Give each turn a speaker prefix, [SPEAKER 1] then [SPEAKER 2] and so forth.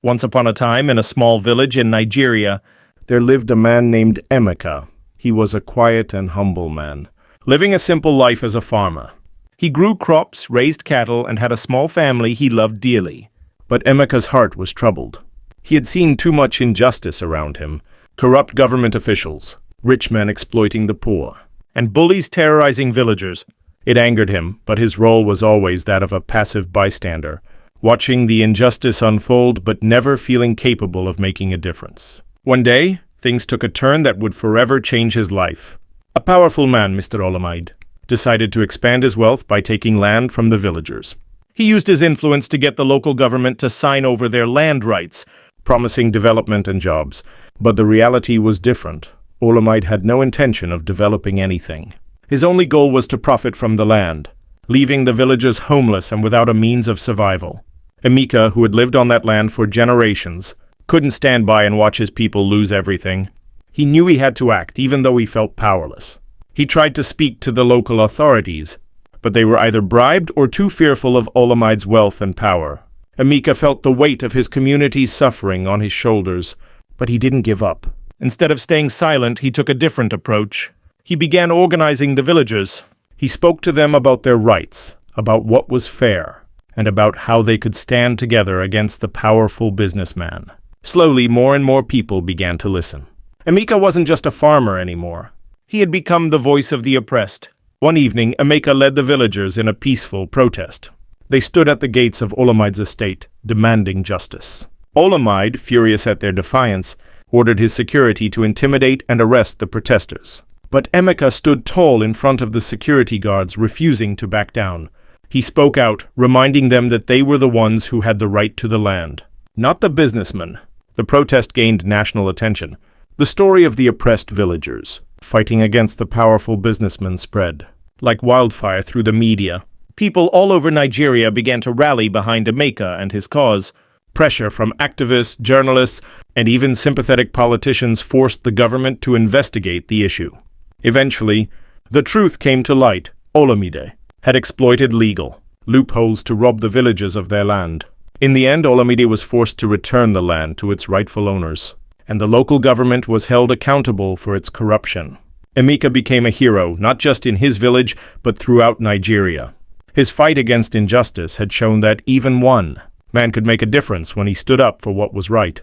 [SPEAKER 1] Once upon a time, in a small village in Nigeria, there lived a man named Emeka. He was a quiet and humble man, living a simple life as a farmer. He grew crops, raised cattle, and had a small family he loved dearly. But Emeka's heart was troubled. He had seen too much injustice around him: corrupt government officials, rich men exploiting the poor, and bullies terrorizing villagers. It angered him, but his role was always that of a passive bystander, watching the injustice unfold but never feeling capable of making a difference. One day, things took a turn that would forever change his life. A powerful man, Mr. Olamide, decided to expand his wealth by taking land from the villagers. He used his influence to get the local government to sign over their land rights, promising development and jobs. But the reality was different. Olamide had no intention of developing anything. His only goal was to profit from the land, leaving the villagers homeless and without a means of survival. Emeka, who had lived on that land for generations, couldn't stand by and watch his people lose everything. He knew he had to act, even though he felt powerless. He tried to speak to the local authorities, but they were either bribed or too fearful of Olamide's wealth and power. Emeka felt the weight of his community's suffering on his shoulders, but he didn't give up. Instead of staying silent, he took a different approach. He began organizing the villagers. He spoke to them about their rights, about what was fair, and about how they could stand together against the powerful businessman. Slowly, more and more people began to listen. Emeka wasn't just a farmer anymore. He had become the voice of the oppressed. One evening, Emeka led the villagers in a peaceful protest. They stood at the gates of Olamide's estate, demanding justice. Olamide, furious at their defiance, ordered his security to intimidate and arrest the protesters. But Emeka stood tall in front of the security guards, refusing to back down. He spoke out, reminding them that they were the ones who had the right to the land, not the businessmen. The protest gained national attention. The story of the oppressed villagers fighting against the powerful businessmen spread like wildfire through the media. People all over Nigeria began to rally behind Emeka and his cause. Pressure from activists, journalists, and even sympathetic politicians forced the government to investigate the issue. Eventually, the truth came to light. Olamide had exploited legal loopholes to rob the villagers of their land. In the end, Olamide was forced to return the land to its rightful owners, and the local government was held accountable for its corruption. Emeka became a hero, not just in his village, but throughout Nigeria. His fight against injustice had shown that even one man could make a difference when he stood up for what was right.